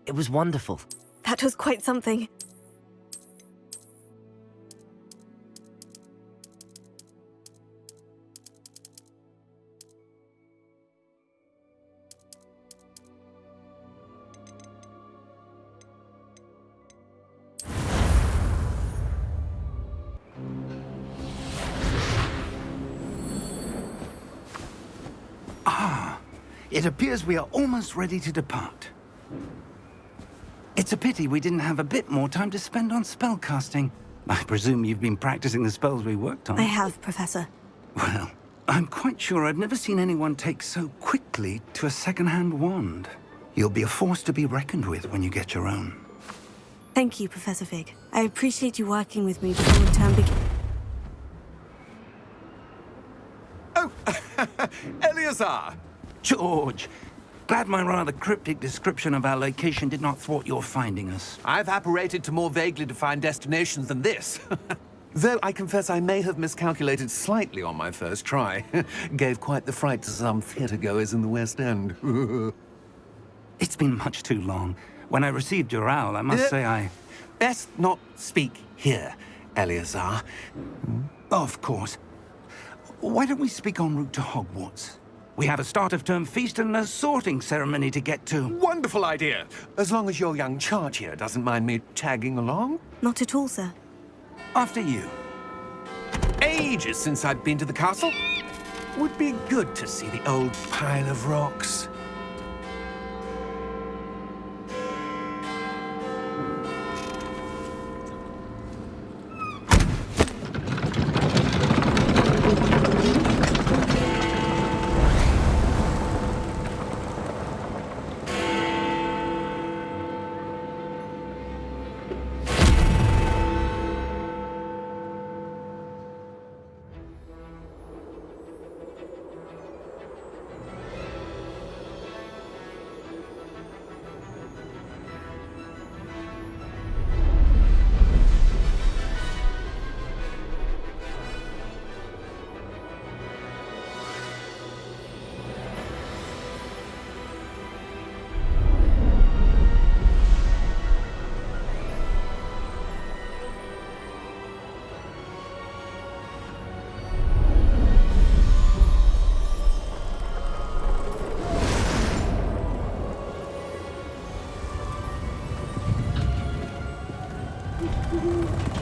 It was wonderful. That was quite something. It appears we are almost ready to depart. It's a pity we didn't have a bit more time to spend on spellcasting. I presume you've been practicing the spells we worked on. I have, Professor. Well, I'm quite sure I've never seen anyone take so quickly to a second-hand wand. You'll be a force to be reckoned with when you get your own. Thank you, Professor Fig. I appreciate you working with me before the term begins. Oh, Eleazar! George, glad my rather cryptic description of our location did not thwart your finding us. I've apparated to more vaguely defined destinations than this. Though I confess I may have miscalculated slightly on my first try. Gave quite the fright to some theatre-goers in the West End. It's been much too long. When I received your owl, I must say I... Best not speak here, Eleazar. Of course. Why don't we speak en route to Hogwarts? We have a start-of-term feast and a sorting ceremony to get to. Wonderful idea! As long as your young charge here doesn't mind me tagging along. Not at all, sir. After you. Ages since I've been to the castle. Would be good to see the old pile of rocks.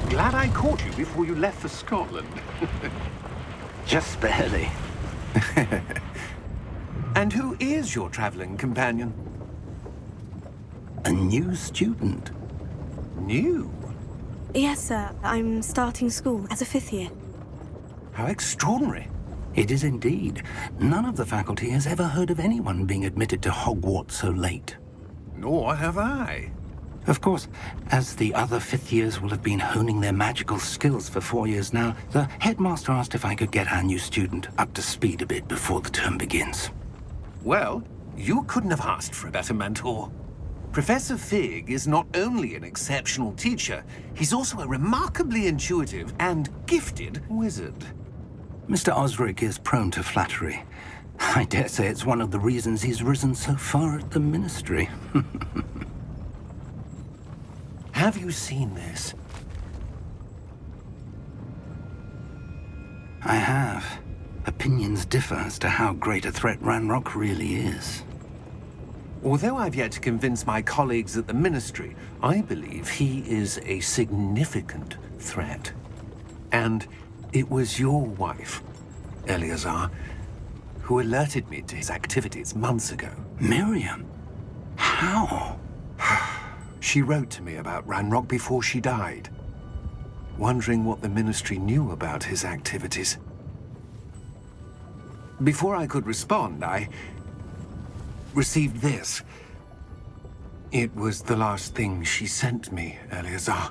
Glad I caught you before you left for Scotland. Just barely. And who is your traveling companion? A new student. New? Yes, sir. I'm starting school as a 5th year. How extraordinary. It is indeed. None of the faculty has ever heard of anyone being admitted to Hogwarts so late. Nor have I. Of course, as the other 5th years will have been honing their magical skills for 4 years now, the headmaster asked if I could get our new student up to speed a bit before the term begins. Well, you couldn't have asked for a better mentor. Professor Fig is not only an exceptional teacher, he's also a remarkably intuitive and gifted wizard. Mr. Osric is prone to flattery. I dare say it's one of the reasons he's risen so far at the Ministry. Have you seen this? I have. Opinions differ as to how great a threat Ranrock really is. Although I've yet to convince my colleagues at the Ministry, I believe he is a significant threat. And it was your wife, Eleazar, who alerted me to his activities months ago. Miriam? How? She wrote to me about Ranrock before she died, wondering what the Ministry knew about his activities. Before I could respond, received this. It was the last thing she sent me, Eleazar.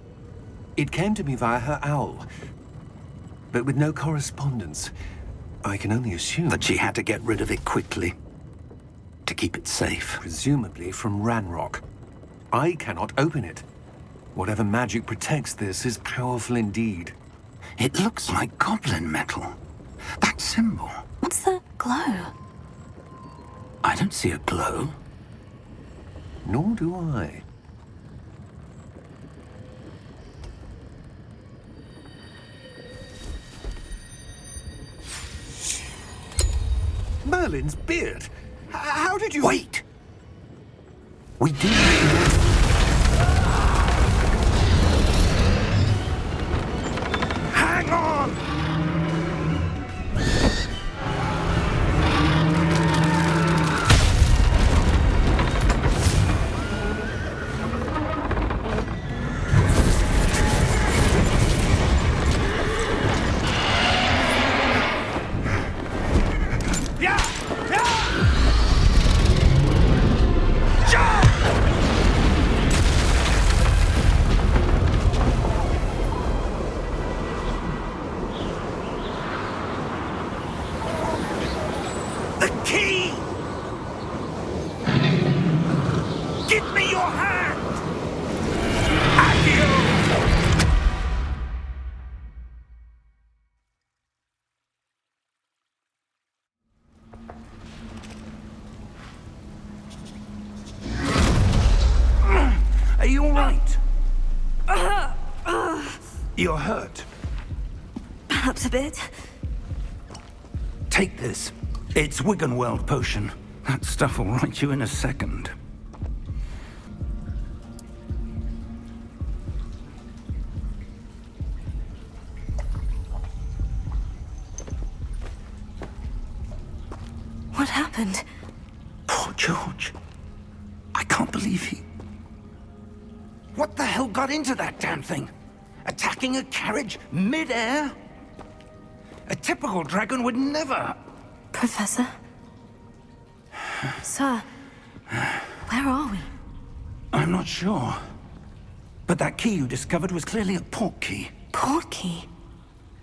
It came to me via her owl, but with no correspondence. I can only assume That she had to get rid of it quickly. To keep it safe. presumably from Ranrock. I cannot open it. Whatever magic protects this is powerful indeed. It looks like goblin metal. That symbol. What's that glow? I don't see a glow. Nor do I. Merlin's beard! How did you... Wait! We do... Hang on! The key! Give me your hand! Accio! Are you all right? You're hurt. Perhaps a bit. Take this. It's Wiggenweld potion. That stuff will right you in a second. What happened? Poor George. I can't believe he... What the hell got into that damn thing? Attacking a carriage mid-air? A typical dragon would never... Professor? Sir, where are we? I'm not sure. But that key you discovered was clearly a port key. Port key?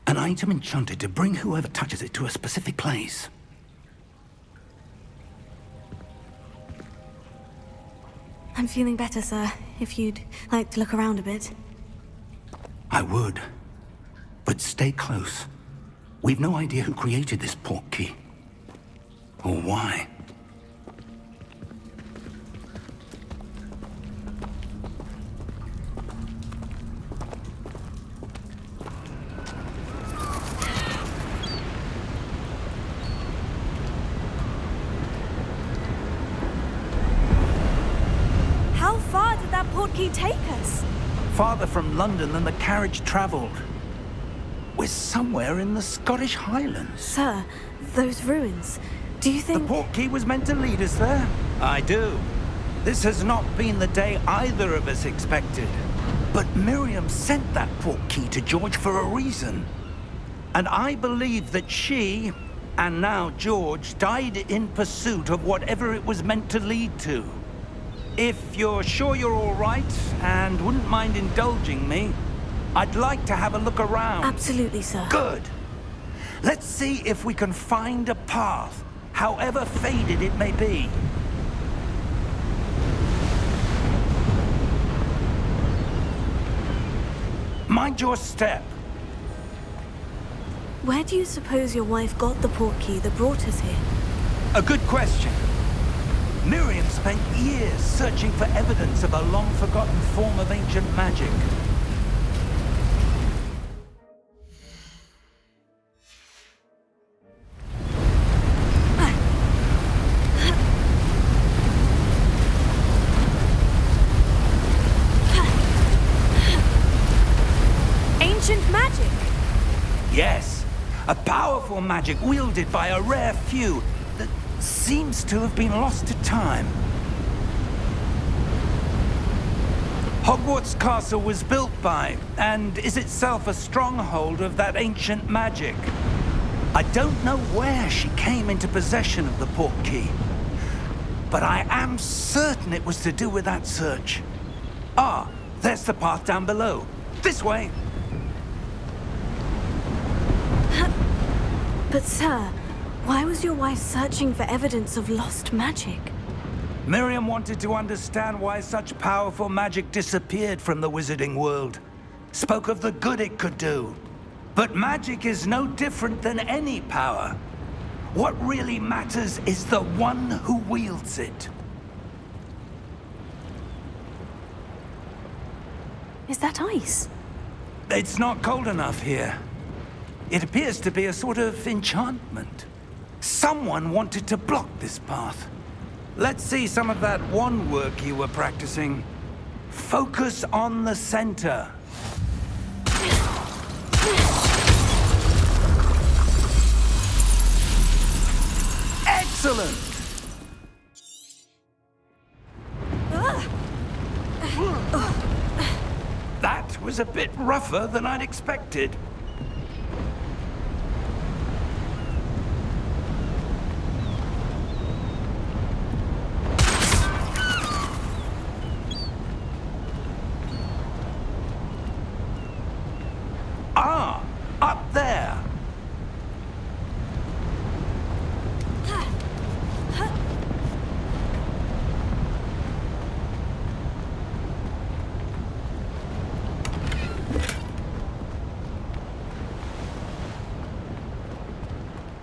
An item enchanted to bring whoever touches it to a specific place. I'm feeling better, sir. If you'd like to look around a bit. I would. But stay close. We've no idea who created this port key. Or why. How far did that port key take us? Farther from London than the carriage traveled. We're somewhere in the Scottish Highlands. Sir, those ruins. Do you The think... port key was meant to lead us there? I do. This has not been the day either of us expected. But Miriam sent that port key to George for a reason. And I believe that she, and now George, died in pursuit of whatever it was meant to lead to. If you're sure you're all right, and wouldn't mind indulging me, I'd like to have a look around. Absolutely, sir. Good. Let's see if we can find a path, however faded it may be. Mind your step. Where do you suppose your wife got the port key that brought us here? A good question. Miriam spent years searching for evidence of a long-forgotten form of ancient magic. Ancient magic! Yes, a powerful magic wielded by a rare few that seems to have been lost to time. Hogwarts Castle was built by, and is itself a stronghold of that ancient magic. I don't know where she came into possession of the port key, but I am certain it was to do with that search. Ah, there's the path down below. This way. But sir, why was your wife searching for evidence of lost magic? Miriam wanted to understand why such powerful magic disappeared from the wizarding world. Spoke of the good it could do. But magic is no different than any power. What really matters is the one who wields it. Is that ice? It's not cold enough here. It appears to be a sort of enchantment. Someone wanted to block this path. Let's see some of that wand work you were practicing. Focus on the center. Excellent! That was a bit rougher than I'd expected. Ah, up there.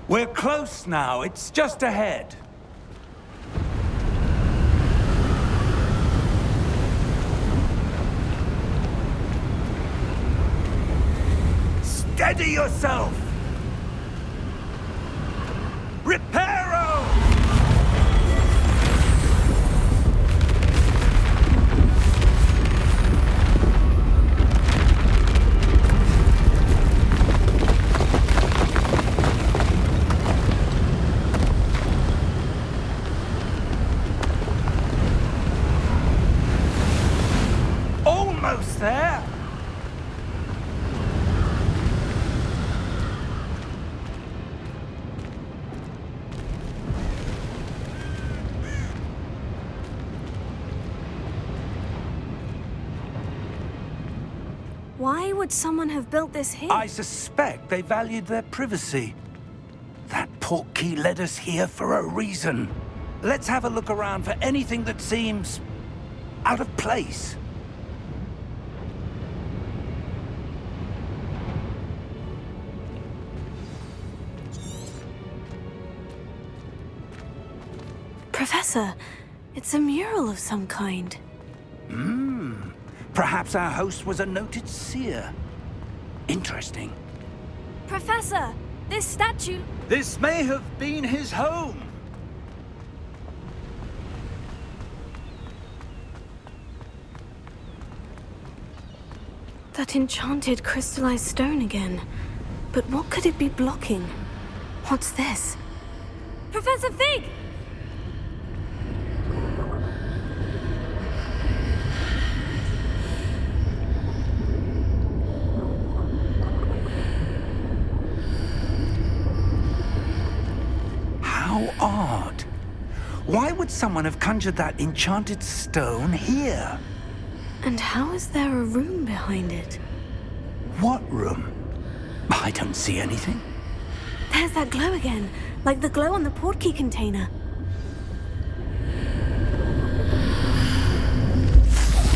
We're close now. It's just ahead. Steady yourself! Reparo! Almost there! Why would someone have built this here? I suspect they valued their privacy. That portkey led us here for a reason. Let's have a look around for anything that seems out of place. Professor, it's a mural of some kind. Perhaps our host was a noted seer. Interesting. Professor, this statue... This may have been his home. That enchanted crystallized stone again. But what could it be blocking? What's this? Professor Fig! How odd. Why would someone have conjured that enchanted stone here? And how is there a room behind it? What room? I don't see anything. There's that glow again, like the glow on the portkey container.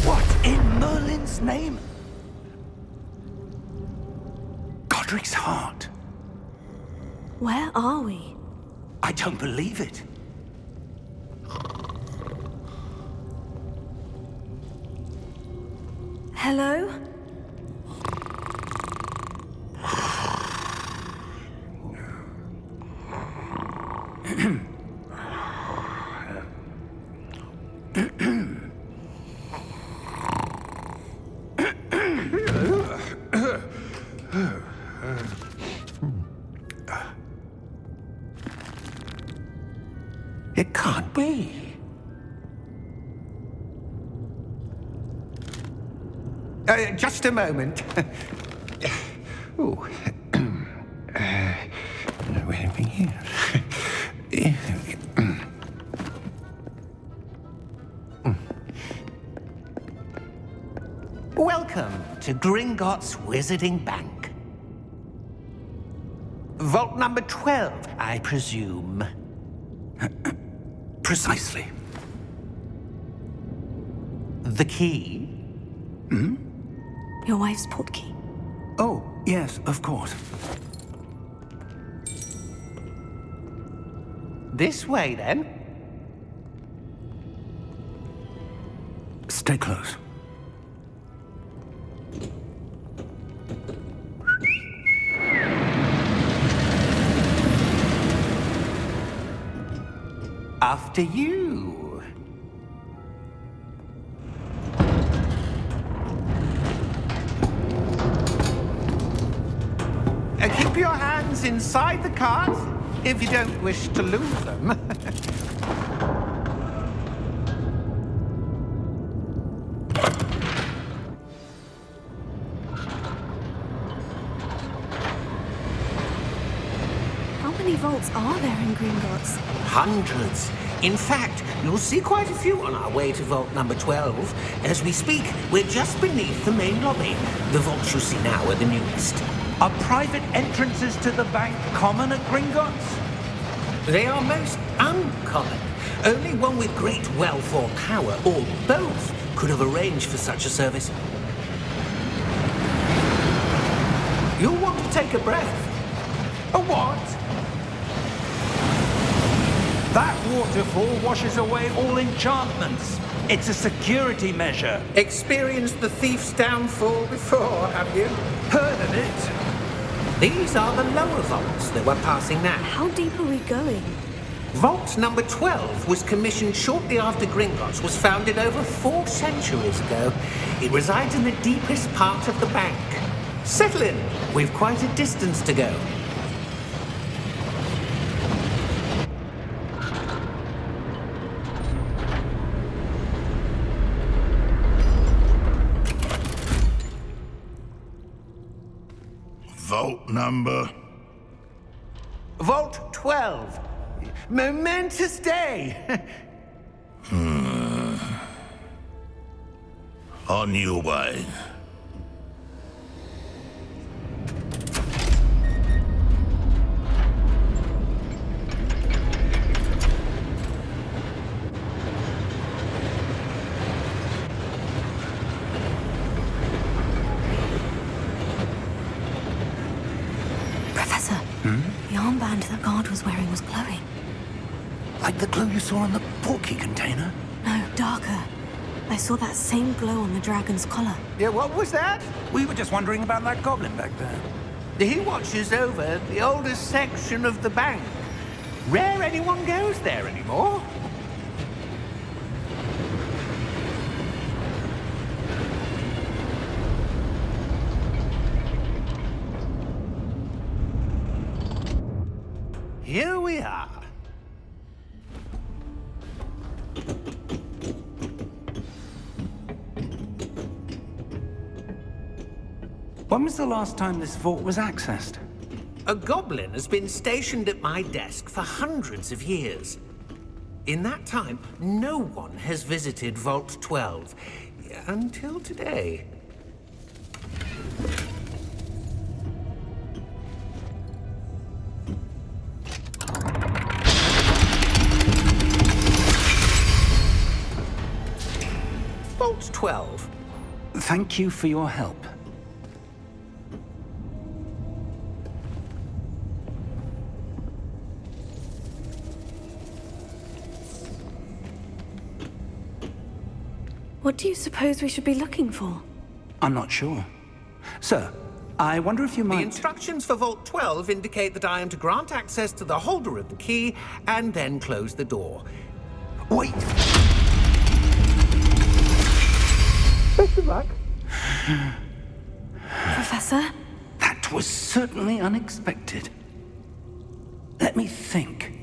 What in Merlin's name? Godric's heart. Where are we? I don't believe it. Hello? It can't be. Just a moment. Oh. Wait a minute. Welcome to Gringotts Wizarding Bank. Vault number 12, I presume. Precisely. The key? Your wife's portkey. Oh, yes, of course. This way, then. Stay close. After you. Keep your hands inside the cart if you don't wish to lose them. How many vaults are there in Gringotts? Hundreds. In fact, you'll see quite a few on our way to vault number 12. As we speak, we're just beneath the main lobby. The vaults you see now are the newest. Are private entrances to the bank common at Gringotts? They are most uncommon. Only one with great wealth or power, or both, could have arranged for such a service. You'll want to take a breath. A what? That waterfall washes away all enchantments. It's a security measure. Experienced the thief's downfall before, have you? Heard of it? These are the lower vaults that we're passing now. How deep are we going? Vault number 12 was commissioned shortly after Gringotts was founded over 4 centuries ago. It resides in the deepest part of the bank. Settle in. We've quite a distance to go. Vault number? Vault 12. Momentous day. On your way. Professor, the armband that guard was wearing was glowing. Like the glow you saw on the portkey container? No, darker. I saw that same glow on the dragon's collar. Yeah, what was that? We were just wondering about that goblin back there. He watches over the oldest section of the bank. Rare anyone goes there anymore. Here we are. When was the last time this vault was accessed? A goblin has been stationed at my desk for hundreds of years. In that time, no one has visited Vault 12. Until today. Vault 12. Thank you for your help. What do you suppose we should be looking for? I'm not sure. Sir, I wonder if you The might... instructions for Vault 12 indicate that I am to grant access to the holder of the key and then close the door. Wait! Best of luck. Professor? That was certainly unexpected. Let me think.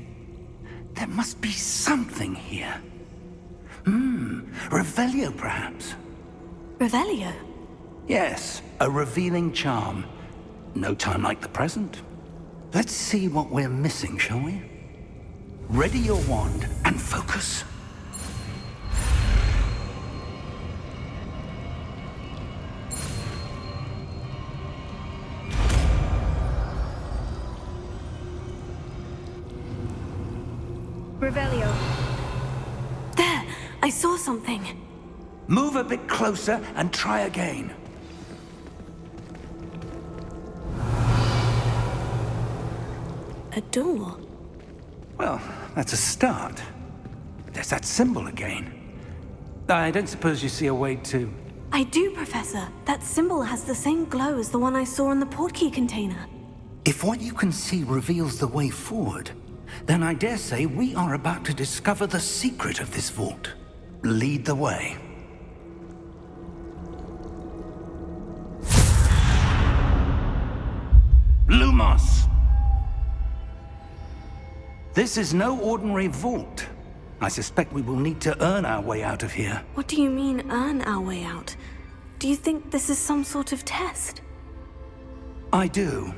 There must be something here. Revelio, perhaps? Revelio? Yes, a revealing charm. No time like the present. Let's see what we're missing, shall we? Ready your wand and focus. Revelio. There! I saw something. Move a bit closer and try again. A door. Well, that's a start. There's that symbol again. I don't suppose you see a way to... I do, Professor. That symbol has the same glow as the one I saw in the portkey container. If what you can see reveals the way forward, then I dare say we are about to discover the secret of this vault. Lead the way. Lumos! This is no ordinary vault. I suspect we will need to earn our way out of here. What do you mean, earn our way out? Do you think this is some sort of test? I do.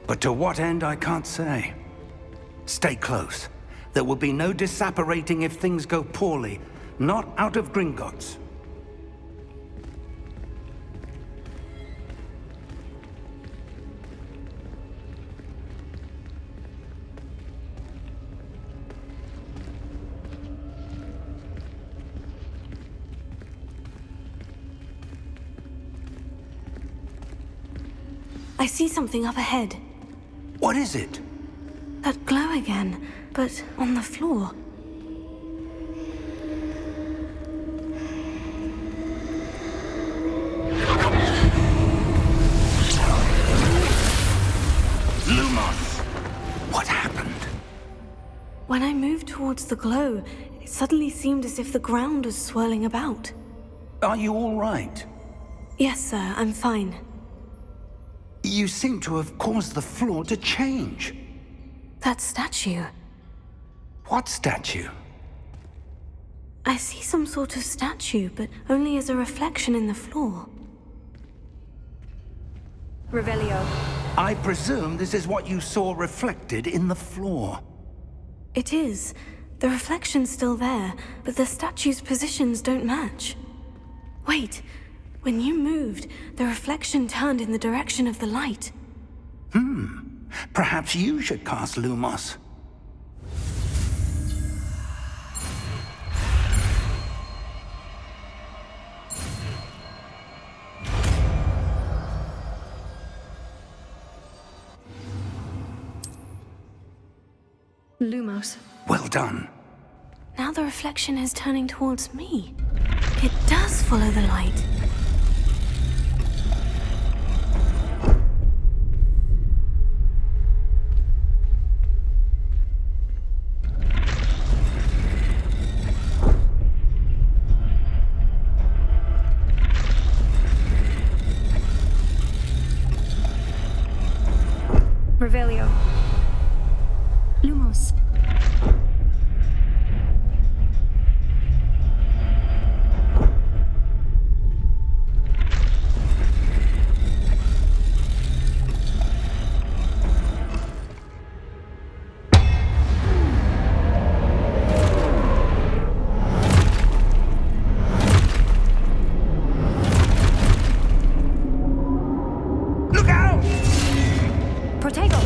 But to what end, I can't say. Stay close. There will be no disapparating if things go poorly. Not out of Gringotts. I see something up ahead. What is it? That glow again, but on the floor. Lumos! What happened? When I moved towards the glow, it suddenly seemed as if the ground was swirling about. Are you all right? Yes, sir, I'm fine. You seem to have caused the floor to change. That statue. What statue? I see some sort of statue, but only as a reflection in the floor. Revelio. I presume this is what you saw reflected in the floor. It is. The reflection's still there, but the statue's positions don't match. Wait. When you moved, the reflection turned in the direction of the light. Perhaps you should cast Lumos. Lumos. Well done. Now the reflection is turning towards me. It does follow the light. Revelio. Lumos. Look out! Protego.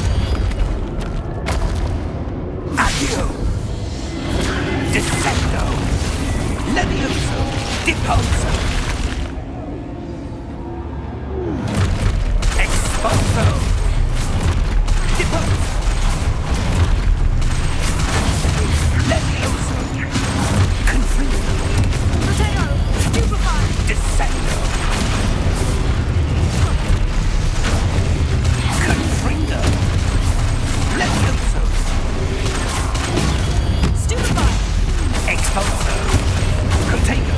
Accio! Descendo! Levioso! Deposo! Exposo! Deposo! Levioso! Confrido! Protego. Stupefy. Descendo! Confrido! Levioso! Stupefy. Exposo! Protego!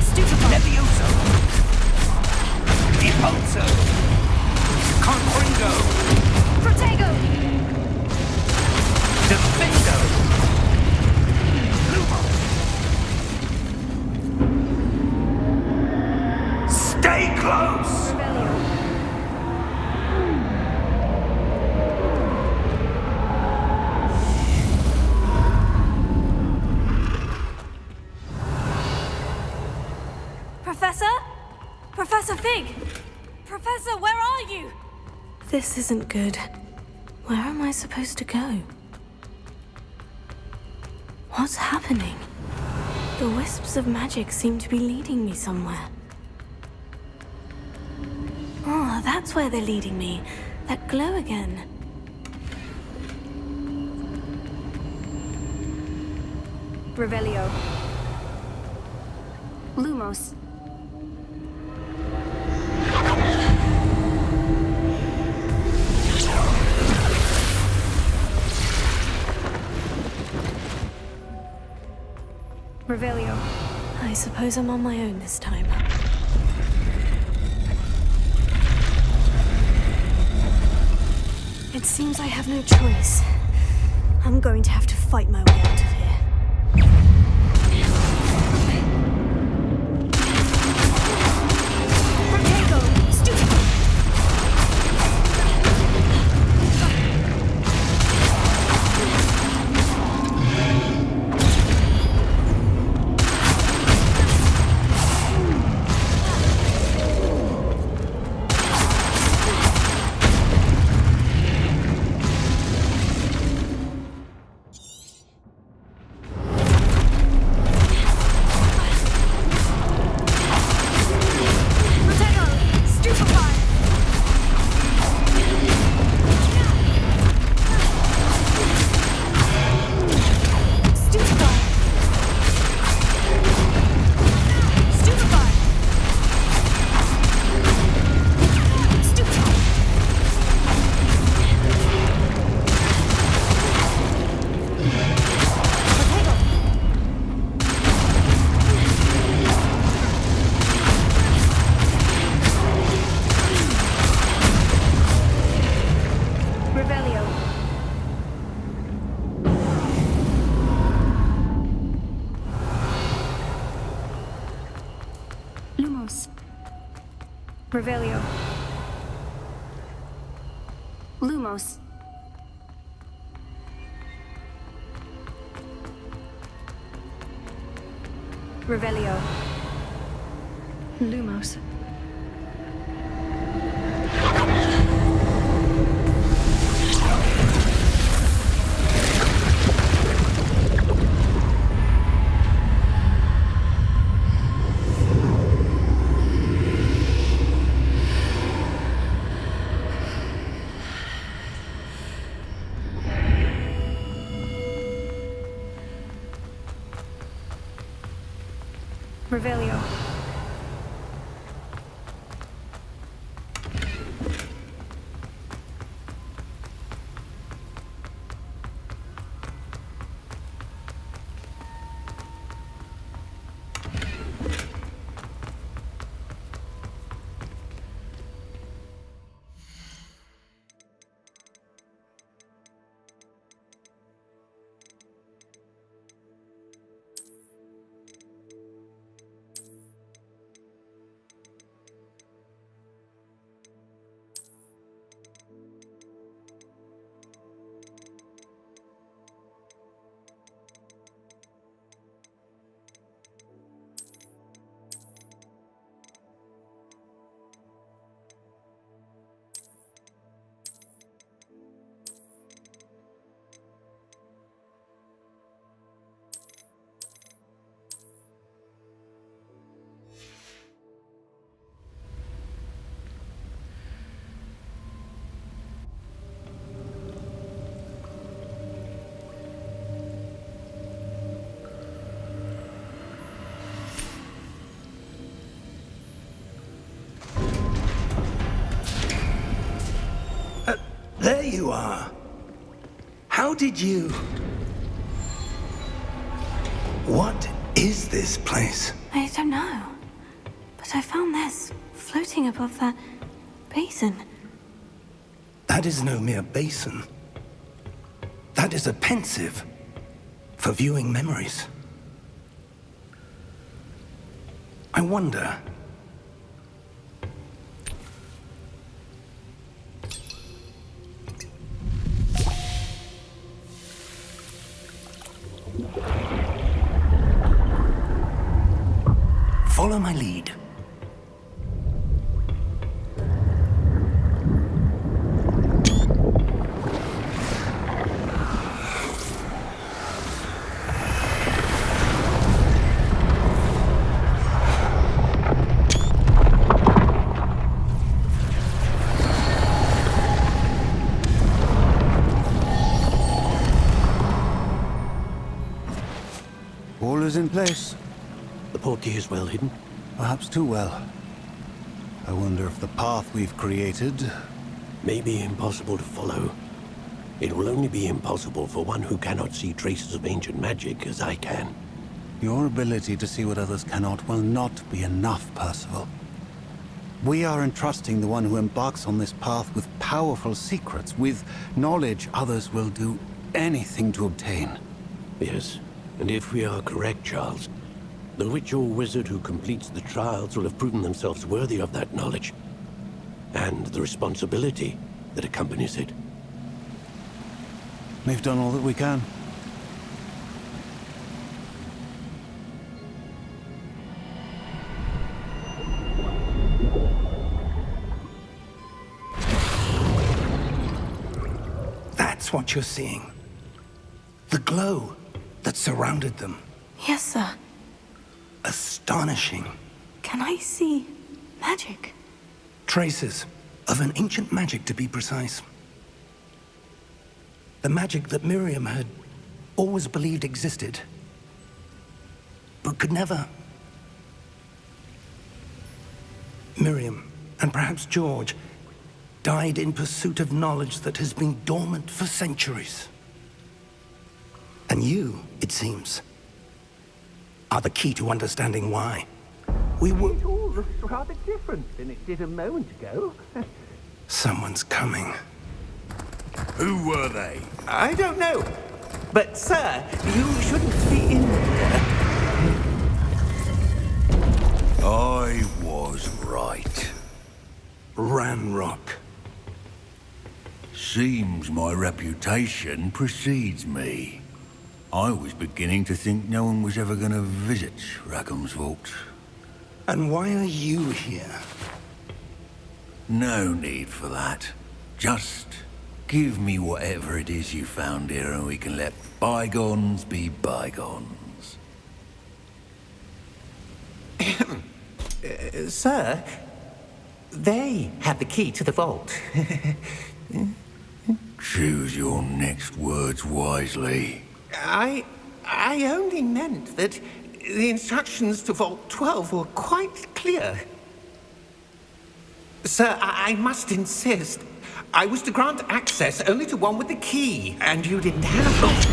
Stupefy. Levioso! Deposo! Confrido! Protego. Defendo! Lumos! Stay close! Revelio. Professor? Professor Fig! Professor, where are you? This isn't good. Where am I supposed to go? What's happening? The wisps of magic seem to be leading me somewhere. Oh, that's where they're leading me. That glow again. Revelio. Lumos. Revelio. I suppose I'm on my own this time. It seems I have no choice. I'm going to have to fight my way out of here. Protego. Stupefy. Revelio. Lumos. Revelio. Lumos. Revelio. There you are. How did you... What is this place? I don't know. But I found this floating above that basin. That is no mere basin. That is a pensive for viewing memories. I wonder... Follow my lead. is in place. The portkey is well hidden? Perhaps too well. I wonder if the path we've created... may be impossible to follow. It will only be impossible for one who cannot see traces of ancient magic as I can. Your ability to see what others cannot will not be enough, Percival. We are entrusting the one who embarks on this path with powerful secrets, with knowledge others will do anything to obtain. Yes, and if we are correct, Charles, the witch or wizard who completes the trials will have proven themselves worthy of that knowledge, and the responsibility that accompanies it. We've done all that we can. That's what you're seeing. The glow that surrounded them. Yes, sir. Astonishing. Can I see magic? Traces of an ancient magic, to be precise. The magic that Miriam had always believed existed, but could never. Miriam, and perhaps George, died in pursuit of knowledge that has been dormant for centuries. And you, it seems, are the key to understanding why. We were... It all looks rather different than it did a moment ago. Someone's coming. Who were they? I don't know. But, sir, you shouldn't be in here. I was right. Ranrock. Seems my reputation precedes me. I was beginning to think no one was ever going to visit Rackham's vault. And why are you here? No need for that. Just give me whatever it is you found here and we can let bygones be bygones. Sir, they have the key to the vault. Choose your next words wisely. I only meant that the instructions to Vault 12 were quite clear. Sir, I must insist. I was to grant access only to one with the key, and you didn't have it.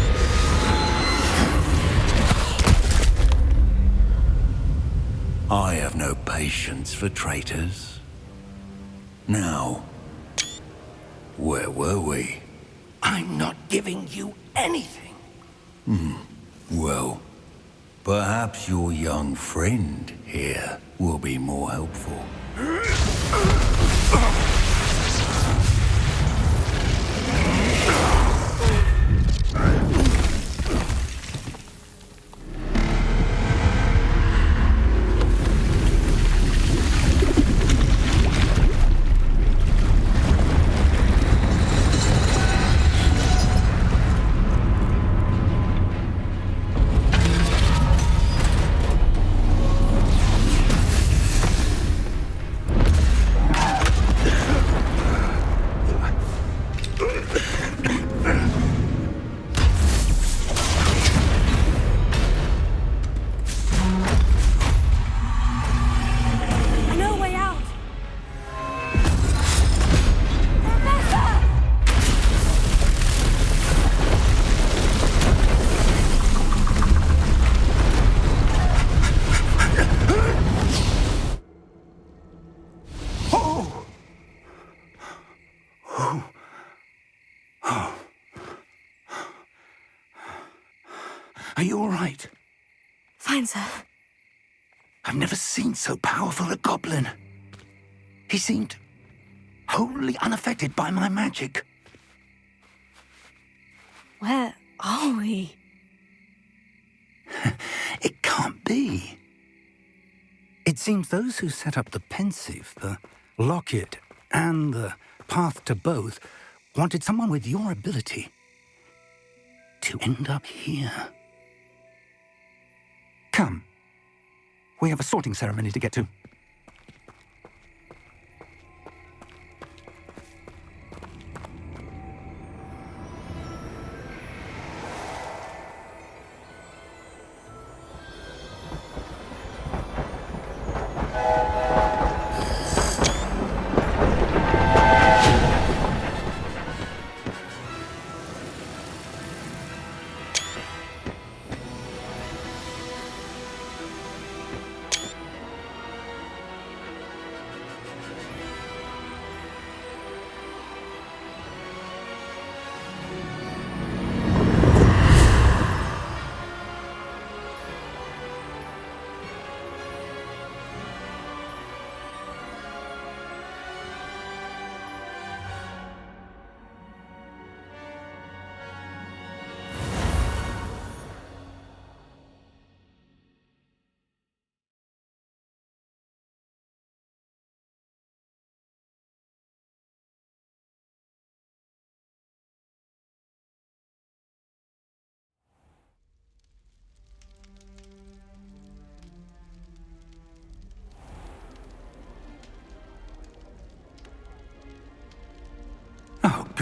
I have no patience for traitors. Now, where were we? I'm not giving you anything. Well, perhaps your young friend here will be more helpful. Are you all right? Fine, sir. I've never seen so powerful a goblin. He seemed wholly unaffected by my magic. Where are we? It can't be. It seems those who set up the pensive, the locket, and the path to both wanted someone with your ability to end up here. Come. We have a sorting ceremony to get to.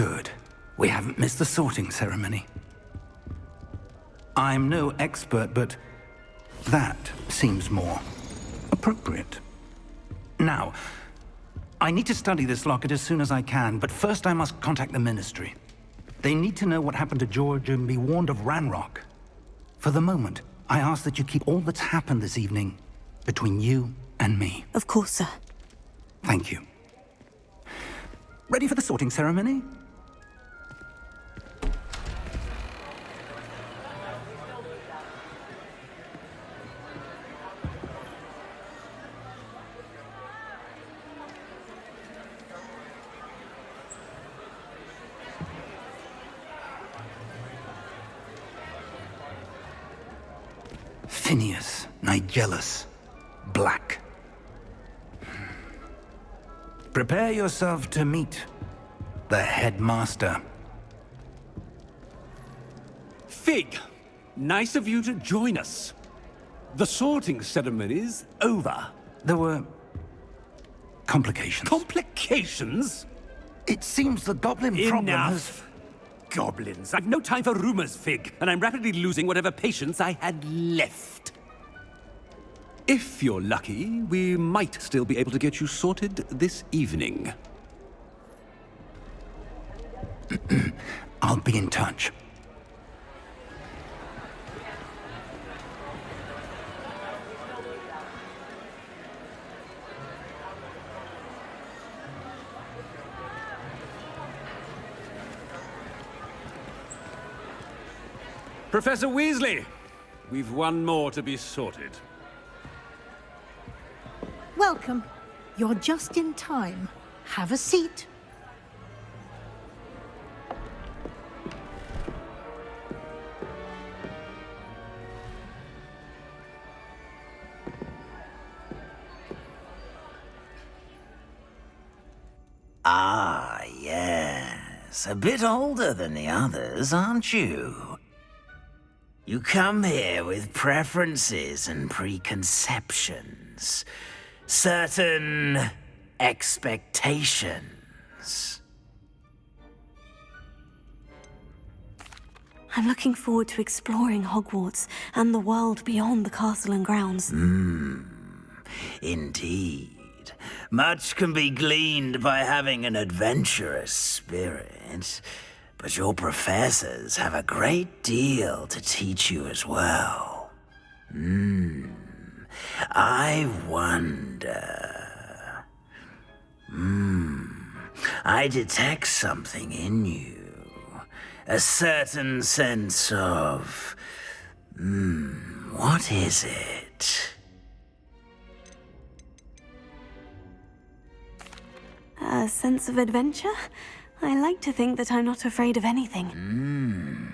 Good. We haven't missed the sorting ceremony. I'm no expert, but that seems more appropriate. Now, I need to study this locket as soon as I can, but first I must contact the Ministry. They need to know what happened to George and be warned of Ranrock. For the moment, I ask that you keep all that's happened this evening between you and me. Of course, sir. Thank you. Ready for the sorting ceremony? Phineas, Nigellus, Black. Prepare yourself to meet the headmaster. Fig, nice of you to join us. The sorting ceremony's over. There were complications. Complications? It seems the goblin problem has... Enough. Goblins. I've no time for rumors, Fig, and I'm rapidly losing whatever patience I had left. If you're lucky, we might still be able to get you sorted this evening. I'll be in touch. Professor Weasley, we've one more to be sorted. Welcome. You're just in time. Have a seat. Ah, yes. A bit older than the others, aren't you? You come here with preferences and preconceptions. Certain expectations. I'm looking forward to exploring Hogwarts and the world beyond the castle and grounds. Indeed. Much can be gleaned by having an adventurous spirit, but your professors have a great deal to teach you as well. I wonder... I detect something in you. A certain sense of... what is it? A sense of adventure? I like to think that I'm not afraid of anything.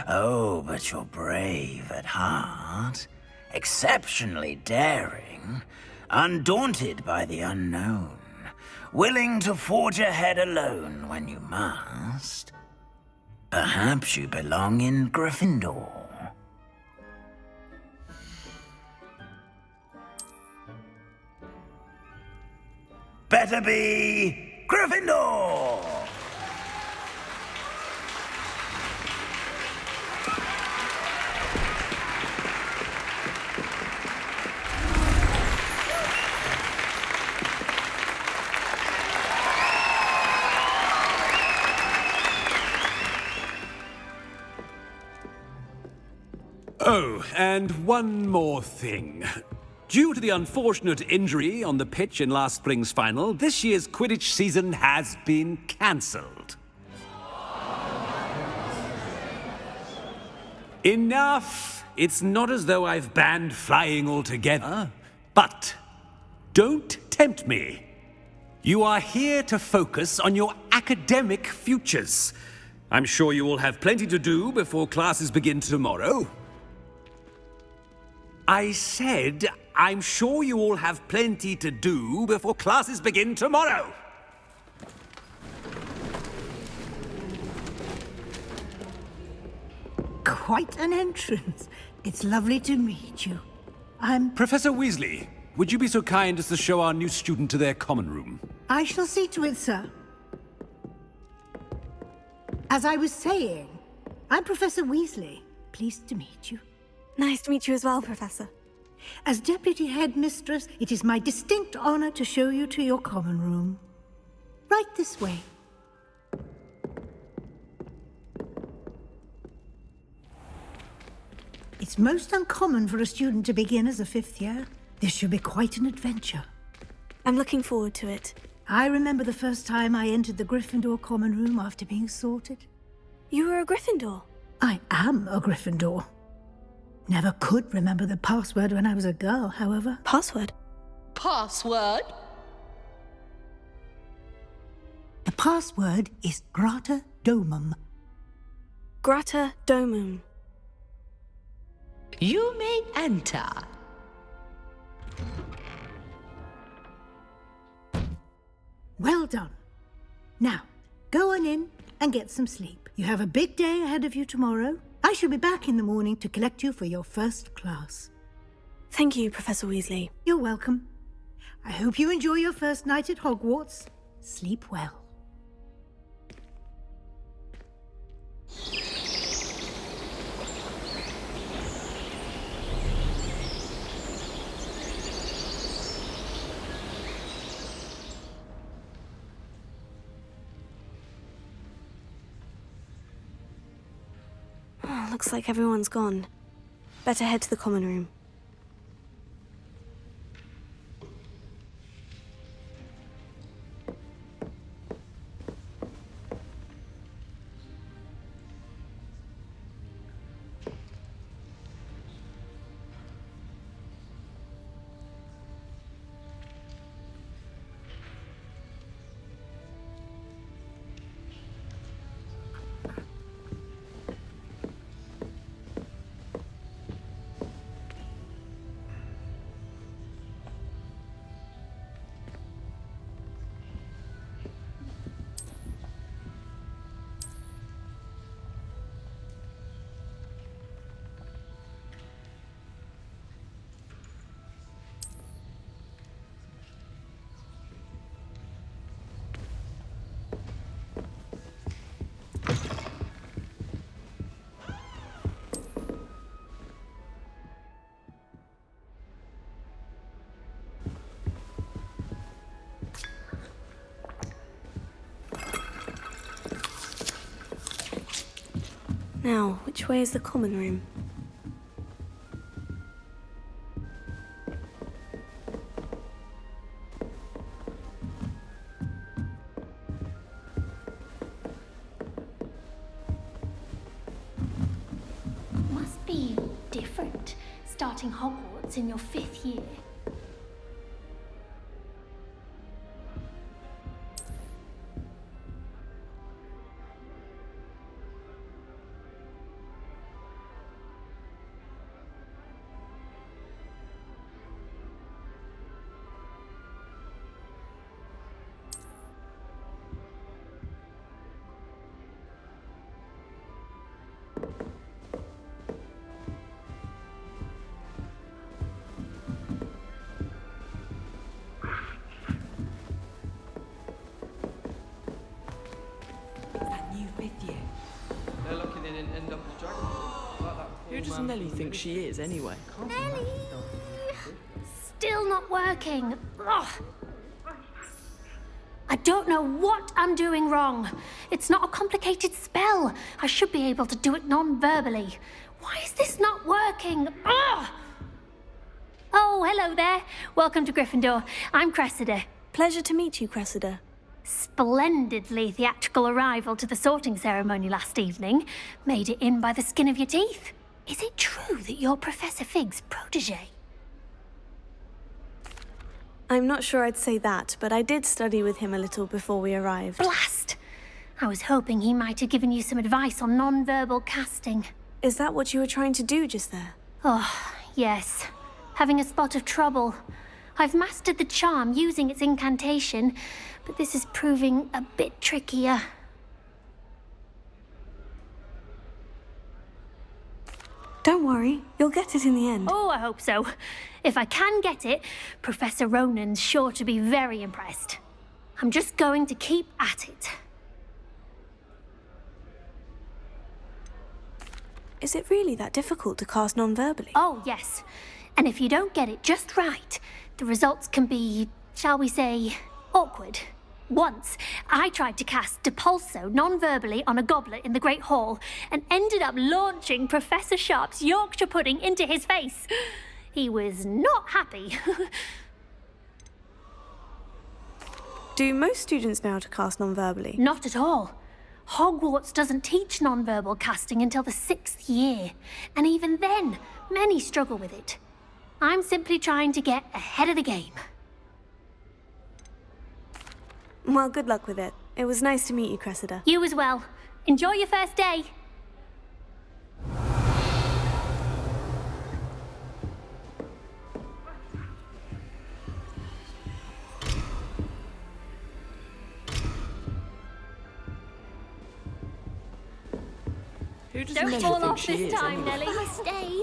Oh, but you're brave at heart. Exceptionally daring. Undaunted by the unknown. Willing to forge ahead alone when you must. Perhaps you belong in Gryffindor. Better be Gryffindor! Oh, and one more thing. Due to the unfortunate injury on the pitch in last spring's final, this year's Quidditch season has been cancelled. Enough! It's not as though I've banned flying altogether, but don't tempt me. You are here to focus on your academic futures. I'm sure you will have plenty to do before classes begin tomorrow. I said, I'm sure you all have plenty to do before classes begin tomorrow. Quite an entrance. It's lovely to meet you. I'm... Professor Weasley, would you be so kind as to show our new student to their common room? I shall see to it, sir. As I was saying, I'm Professor Weasley. Pleased to meet you. Nice to meet you as well, Professor. As Deputy Headmistress, it is my distinct honor to show you to your common room. Right this way. It's most uncommon for a student to begin as a fifth year. This should be quite an adventure. I'm looking forward to it. I remember the first time I entered the Gryffindor common room after being sorted. You were a Gryffindor? I am a Gryffindor. Never could remember the password when I was a girl, however. Password? Password? The password is Grata Domum. Grata Domum. You may enter. Well done. Now, go on in and get some sleep. You have a big day ahead of you tomorrow. I shall be back in the morning to collect you for your first class. Thank you, Professor Weasley. You're welcome. I hope you enjoy your first night at Hogwarts. Sleep well. Looks like everyone's gone. Better head to the common room. Now, which way is the common room? Must be different, starting Hogwarts in your 5th year. Who does Nellie think she is, anyway? Nellie! Still not working. Ugh. I don't know what I'm doing wrong. It's not a complicated spell. I should be able to do it non-verbally. Why is this not working? Ugh. Oh, hello there. Welcome to Gryffindor. I'm Cressida. Pleasure to meet you, Cressida. Splendidly theatrical arrival to the sorting ceremony last evening. Made it in by the skin of your teeth. Is it true that you're Professor Fig's protege? I'm not sure I'd say that, but I did study with him a little before we arrived. Blast! I was hoping he might have given you some advice on non-verbal casting. Is that what you were trying to do just there? Oh, yes. Having a spot of trouble. I've mastered the charm using its incantation, but this is proving a bit trickier. Don't worry, you'll get it in the end. Oh, I hope so. If I can get it, Professor Ronan's sure to be very impressed. I'm just going to keep at it. is it really that difficult to cast non-verbally? Oh, yes. And if you don't get it just right, the results can be, shall we say, awkward. Once, I tried to cast Depulso non-verbally on a goblet in the Great Hall and ended up launching Professor Sharp's Yorkshire pudding into his face. He was not happy. Do most students know how to cast non-verbally? Not at all. Hogwarts doesn't teach non-verbal casting until the 6th year, and even then, many struggle with it. I'm simply trying to get ahead of the game. Well, good luck with it. It was nice to meet you, Cressida. You as well. Enjoy your first day. Who does Don't Nelly fall think off she this is, time, anyway? Nelly. Stay.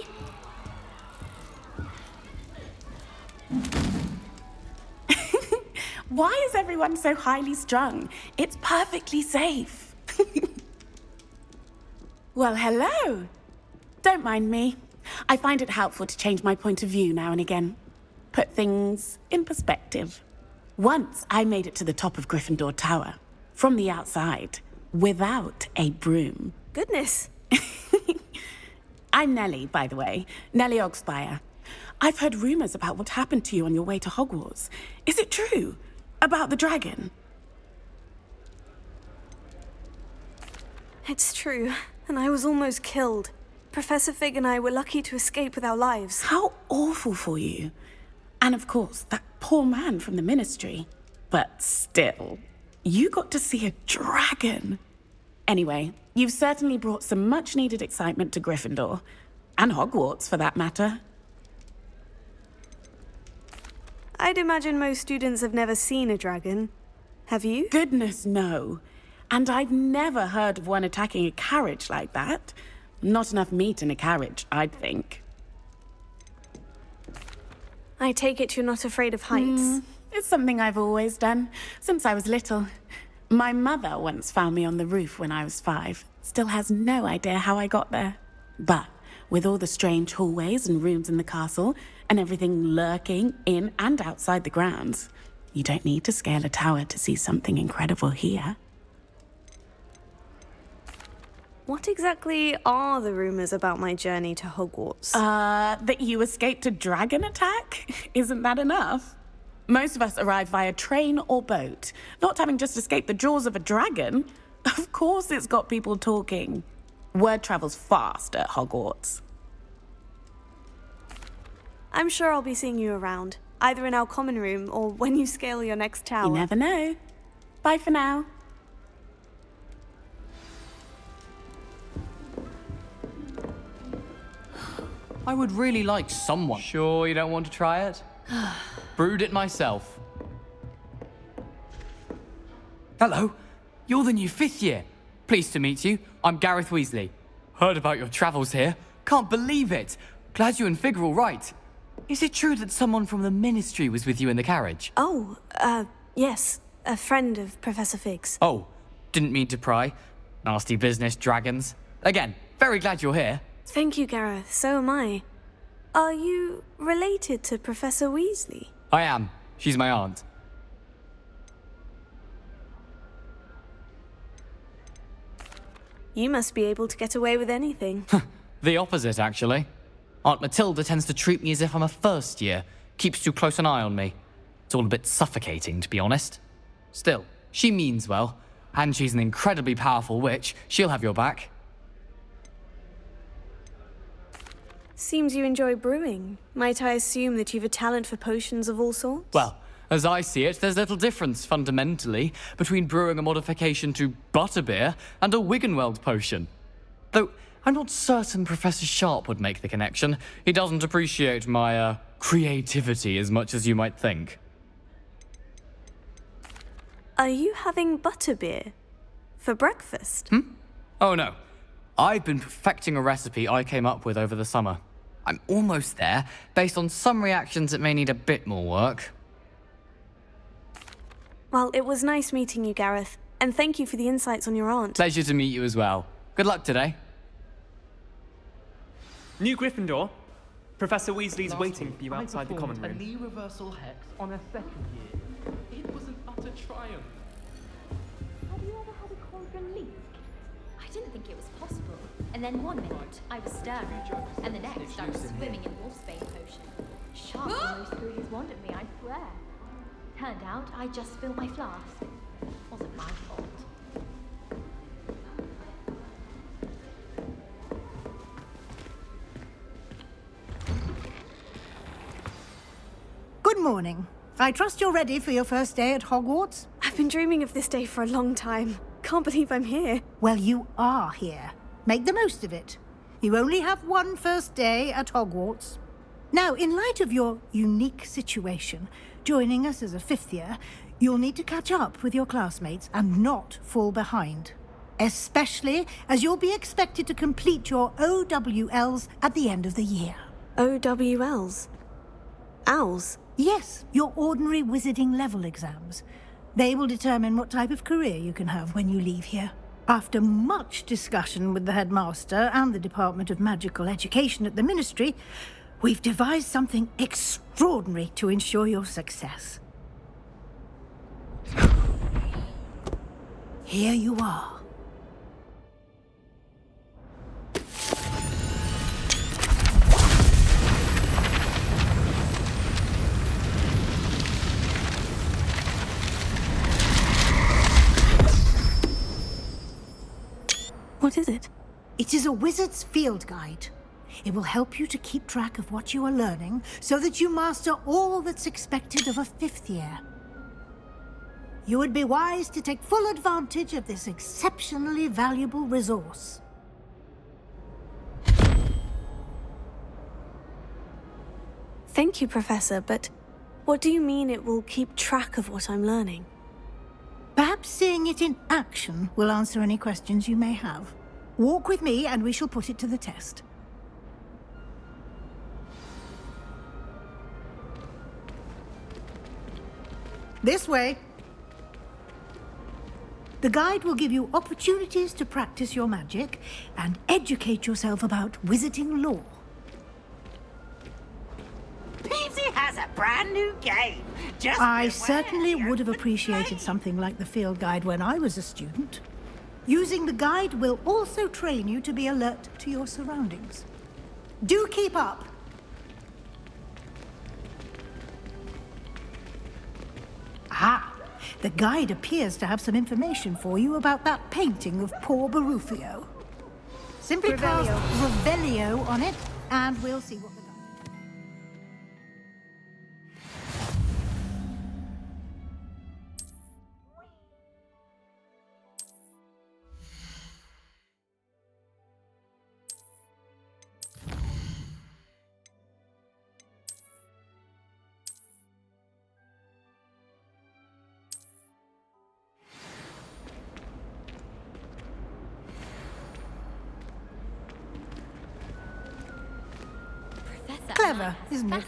Why is everyone so highly strung? It's perfectly safe. Well, hello. Don't mind me. I find it helpful to change my point of view now and again. Put things in perspective. Once I made it to the top of Gryffindor Tower, from the outside, without a broom. Goodness. I'm Nellie, by the way. Nellie Ogspire. I've heard rumors about what happened to you on your way to Hogwarts. Is it true? About the dragon? It's true, and I was almost killed. Professor Fig and I were lucky to escape with our lives. How awful for you. And of course, that poor man from the Ministry. But still, you got to see a dragon. Anyway, you've certainly brought some much-needed excitement to Gryffindor. And Hogwarts, for that matter. I'd imagine most students have never seen a dragon. Have you? Goodness, no. And I've never heard of one attacking a carriage like that. Not enough meat in a carriage, I'd think. I take it you're not afraid of heights. It's something I've always done, since I was little. My mother once found me on the roof when I was 5. Still has no idea how I got there. But with all the strange hallways and rooms in the castle, and everything lurking in and outside the grounds, you don't need to scale a tower to see something incredible here. What exactly are the rumors about my journey to Hogwarts? That you escaped a dragon attack? Isn't that enough? Most of us arrive via train or boat, not having just escaped the jaws of a dragon. Of course it's got people talking. Word travels fast at Hogwarts. I'm sure I'll be seeing you around, either in our common room or when you scale your next tower. You never know. Bye for now. I would really like someone. Sure you don't want to try it? Brewed it myself. Hello, you're the new 5th year. Pleased to meet you. I'm Gareth Weasley. Heard about your travels here. Can't believe it. Glad you and Fig are all right. Is it true that someone from the Ministry was with you in the carriage? Oh, yes. A friend of Professor Fig's. Oh, didn't mean to pry. Nasty business, dragons. Again, very glad you're here. Thank you, Gareth. So am I. Are you related to Professor Weasley? I am. She's my aunt. You must be able to get away with anything. The opposite, actually. Aunt Matilda tends to treat me as if I'm a first year. Keeps too close an eye on me. It's all a bit suffocating, to be honest. Still, she means well. And she's an incredibly powerful witch. She'll have your back. Seems you enjoy brewing. Might I assume that you've a talent for potions of all sorts? Well, as I see it, there's little difference, fundamentally, between brewing a modification to butterbeer and a Wiggenweld potion. Though, I'm not certain Professor Sharp would make the connection. He doesn't appreciate my, creativity as much as you might think. Are you having butterbeer? For breakfast? Oh no. I've been perfecting a recipe I came up with over the summer. I'm almost there. Based on some reactions, it may need a bit more work. Well, it was nice meeting you, Gareth. And thank you for the insights on your aunt. Pleasure to meet you as well. Good luck today. New Gryffindor. Professor Weasley's waiting for you outside the common room. A Lee reversal hex on a second year. It was an utter triumph. Have you ever had a cauldron leak? I didn't think it was possible. And then one minute, I was stirring, and the next, I was swimming in Wolfsbane potion. Sharp almost threw his wand at me, I swear. Turned out, I just spilled my flask. Wasn't my fault. Good morning. I trust you're ready for your first day at Hogwarts? I've been dreaming of this day for a long time. Can't believe I'm here. Well, you are here. Make the most of it. You only have one first day at Hogwarts. Now, in light of your unique situation, joining us as a fifth year, you'll need to catch up with your classmates and not fall behind. Especially as you'll be expected to complete your OWLs at the end of the year. OWLs? Owls? Yes, your ordinary wizarding level exams. They will determine what type of career you can have when you leave here. After much discussion with the headmaster and the Department of Magical Education at the Ministry, we've devised something extraordinary to ensure your success. Here you are. What is it? It is a wizard's field guide. It will help you to keep track of what you are learning so that you master all that's expected of a fifth year. You would be wise to take full advantage of this exceptionally valuable resource. Thank you, Professor, but what do you mean it will keep track of what I'm learning? Perhaps seeing it in action will answer any questions you may have. Walk with me and we shall put it to the test. This way. The guide will give you opportunities to practice your magic and educate yourself about wizarding lore. Peavesy has a brand new game. I certainly would have appreciated something like the field guide when I was a student. Using the guide will also train you to be alert to your surroundings. Do keep up. Ah, the guide appears to have some information for you about that painting of poor Barufio. Simply cast Revelio on it, and we'll see what the guide... Clever, isn't it?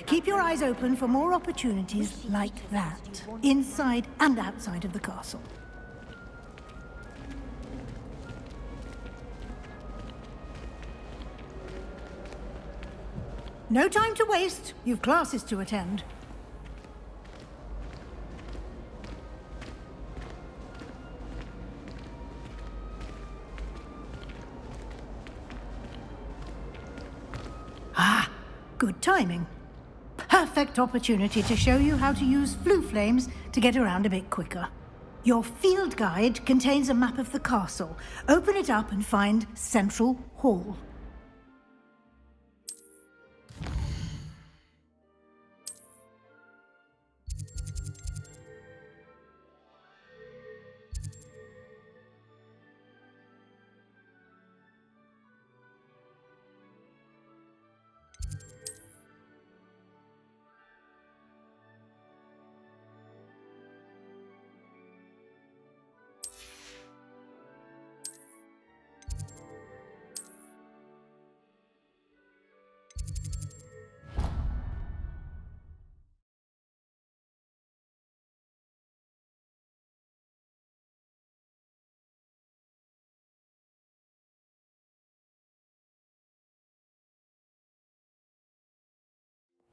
Keep your eyes open for more opportunities like that, inside and outside of the castle. No time to waste. You've classes to attend. Ah, good timing. Perfect opportunity to show you how to use flue flames to get around a bit quicker. Your field guide contains a map of the castle. Open it up and find Central Hall.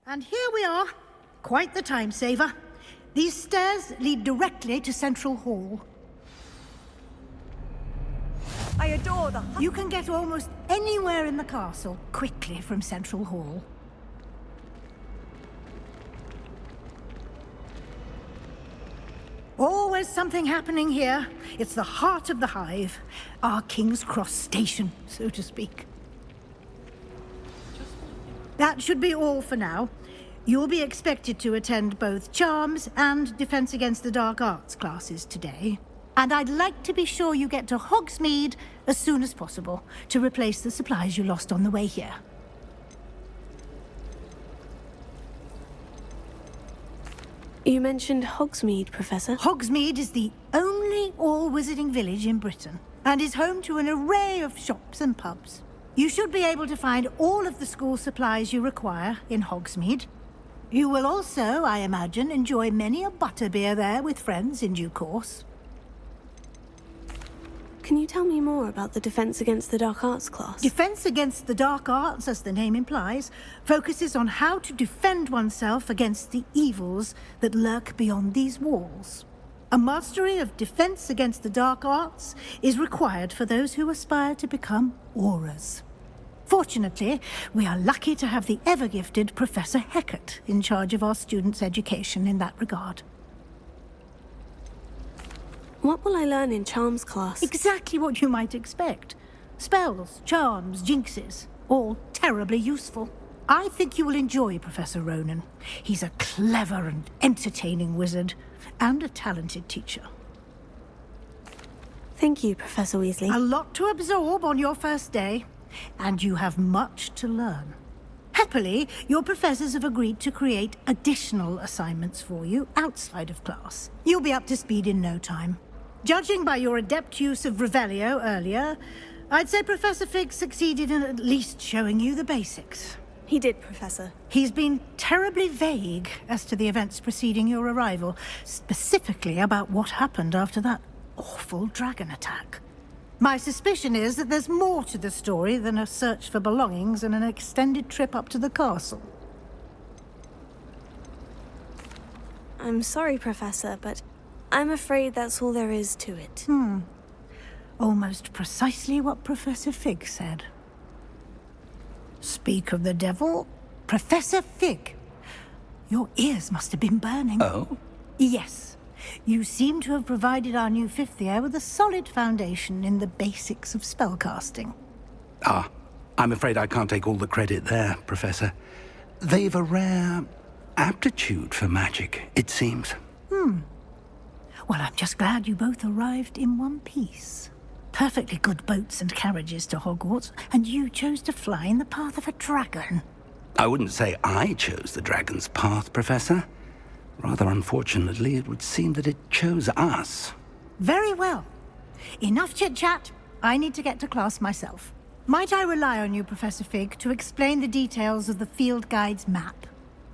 And here we are. Quite the time saver. These stairs lead directly to Central Hall. I adore the... You can get almost anywhere in the castle quickly from Central Hall. Always something happening here. It's the heart of the hive. Our King's Cross station, so to speak. That should be all for now. You'll be expected to attend both Charms and Defense Against the Dark Arts classes today. And I'd like to be sure you get to Hogsmeade as soon as possible to replace the supplies you lost on the way here. You mentioned Hogsmeade, Professor. Hogsmeade is the only all-wizarding village in Britain and is home to an array of shops and pubs. You should be able to find all of the school supplies you require in Hogsmeade. You will also, I imagine, enjoy many a butterbeer there with friends in due course. Can you tell me more about the Defense Against the Dark Arts class? Defense Against the Dark Arts, as the name implies, focuses on how to defend oneself against the evils that lurk beyond these walls. A mastery of Defense Against the Dark Arts is required for those who aspire to become auras. Fortunately, we are lucky to have the ever-gifted Professor Hecat in charge of our students' education in that regard. What will I learn in Charms class? Exactly what you might expect. Spells, charms, jinxes, all terribly useful. I think you will enjoy Professor Ronan. He's a clever and entertaining wizard, and a talented teacher. Thank you, Professor Weasley. A lot to absorb on your first day, and you have much to learn. Happily, your professors have agreed to create additional assignments for you outside of class. You'll be up to speed in no time. Judging by your adept use of Revelio earlier, I'd say Professor Fig succeeded in at least showing you the basics. He did, Professor. He's been terribly vague as to the events preceding your arrival, specifically about what happened after that awful dragon attack. My suspicion is that there's more to the story than a search for belongings and an extended trip up to the castle. I'm sorry, Professor, but I'm afraid that's all there is to it. Almost precisely what Professor Fig said. Speak of the devil, Professor Fig. Your ears must have been burning. Oh? Yes. You seem to have provided our new fifth year with a solid foundation in the basics of spellcasting. Ah, I'm afraid I can't take all the credit there, Professor. They've a rare aptitude for magic, it seems. Well, I'm just glad you both arrived in one piece. Perfectly good boats and carriages to Hogwarts, and you chose to fly in the path of a dragon. I wouldn't say I chose the dragon's path, Professor. Rather unfortunately, it would seem that it chose us. Very well. Enough chit-chat. I need to get to class myself. Might I rely on you, Professor Fig, to explain the details of the field guide's map?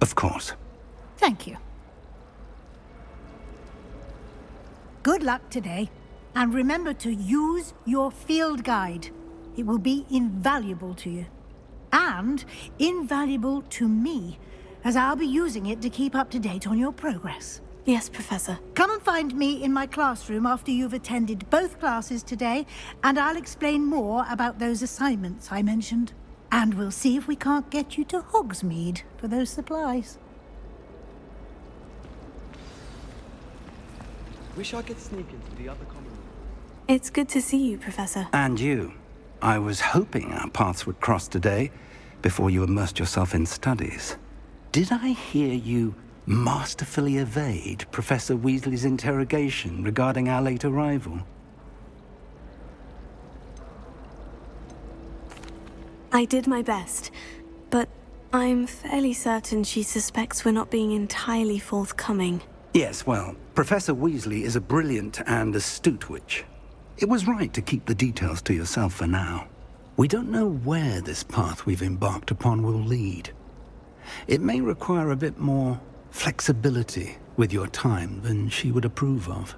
Of course. Thank you. Good luck today. And remember to use your field guide. It will be invaluable to you. And invaluable to me, as I'll be using it to keep up to date on your progress. Yes, Professor. Come and find me in my classroom after you've attended both classes today, and I'll explain more about those assignments I mentioned. And we'll see if we can't get you to Hogsmeade for those supplies. Wish I could sneak into the other common room. It's good to see you, Professor. And you. I was hoping our paths would cross today, before you immersed yourself in studies. Did I hear you masterfully evade Professor Weasley's interrogation regarding our late arrival? I did my best, but I'm fairly certain she suspects we're not being entirely forthcoming. Yes, well, Professor Weasley is a brilliant and astute witch. It was right to keep the details to yourself for now. We don't know where this path we've embarked upon will lead. It may require a bit more flexibility with your time than she would approve of.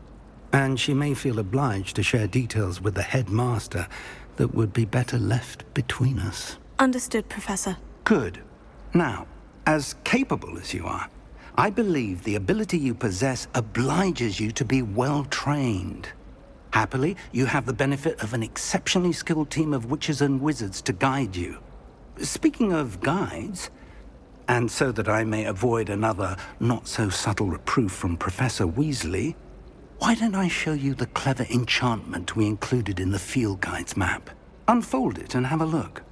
And she may feel obliged to share details with the headmaster that would be better left between us. Understood, Professor. Good. Now, As capable as you are, I believe the ability you possess obliges you to be well-trained. Happily, you have the benefit of an exceptionally skilled team of witches and wizards to guide you. Speaking of guides, and so that I may avoid another not-so-subtle reproof from Professor Weasley, why don't I show you the clever enchantment we included in the field guide's map? Unfold it and have a look.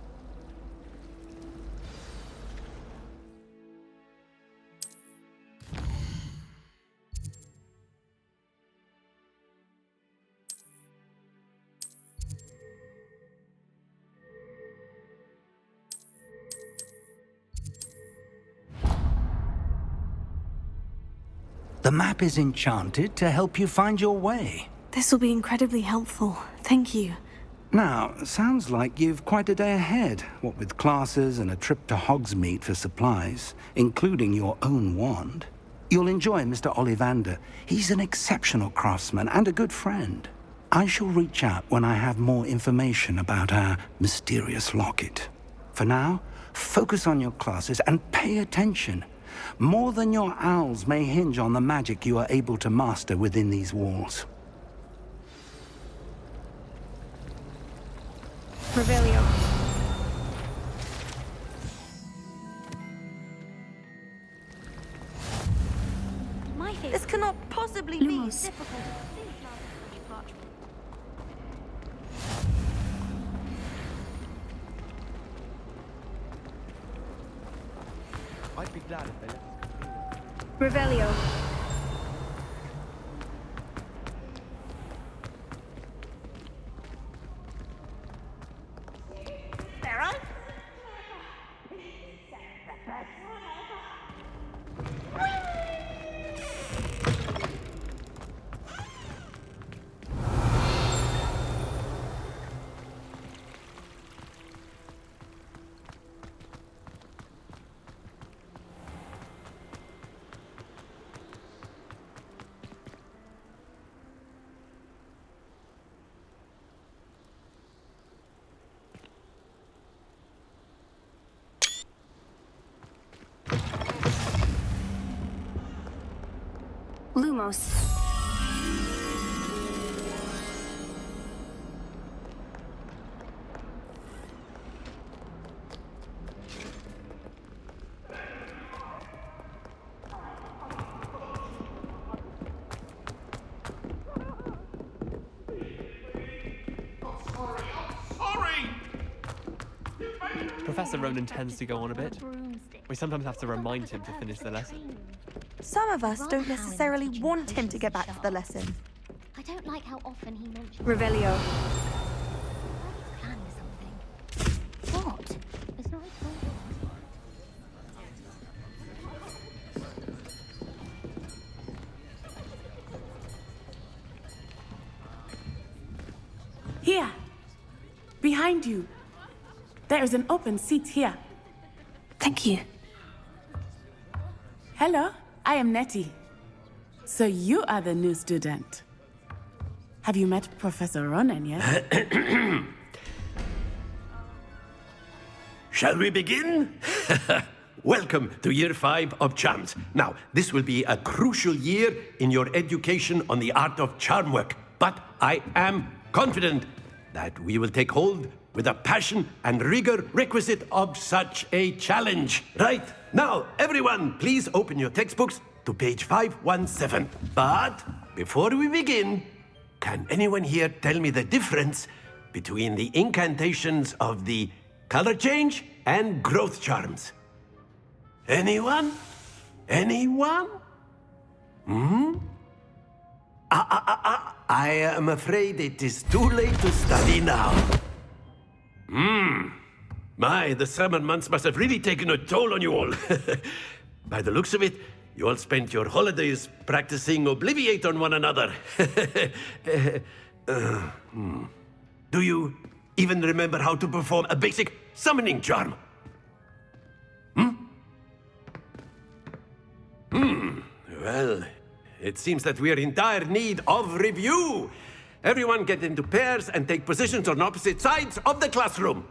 The map is enchanted to help you find your way. This will be incredibly helpful. Thank you. Now, sounds like you've quite a day ahead, what with classes and a trip to Hogsmeade for supplies, including your own wand. You'll enjoy Mr. Ollivander. He's an exceptional craftsman and a good friend. I shall reach out when I have more information about our mysterious locket. For now, focus on your classes and pay attention. More than your owls may hinge on the magic you are able to master within these walls. Revelio. This cannot possibly be difficult. I'd be glad if they let us. Revelio. Pharaoh? Lumos. Professor Ronan tends to go on a bit. We sometimes have to remind him to finish the lesson. Some of us don't necessarily want him to get back to the lesson. I don't like how often he mentions Revelio. planning something. What? It's not his fault. Here. Behind you. There is an open seat here. Thank you. Hello, I am Nettie. So you are the new student. Have you met Professor Ronan yet? Shall we begin? Welcome to Year 5 of Charms. Now, this will be a crucial year in your education on the art of charm work, but I am confident that we will take hold with the passion and rigor requisite of such a challenge. Right, now, everyone, please open your textbooks to page 517. But before we begin, can anyone here tell me the difference between the incantations of the color change and growth charms? Anyone? Anyone? I am afraid it is too late to study now. My, the summer months must have really taken a toll on you all. By the looks of it, you all spent your holidays practicing Obliviate on one another. Do you even remember how to perform a basic summoning charm? Well, it seems that we are in dire need of review. Everyone get into pairs and take positions on opposite sides of the classroom.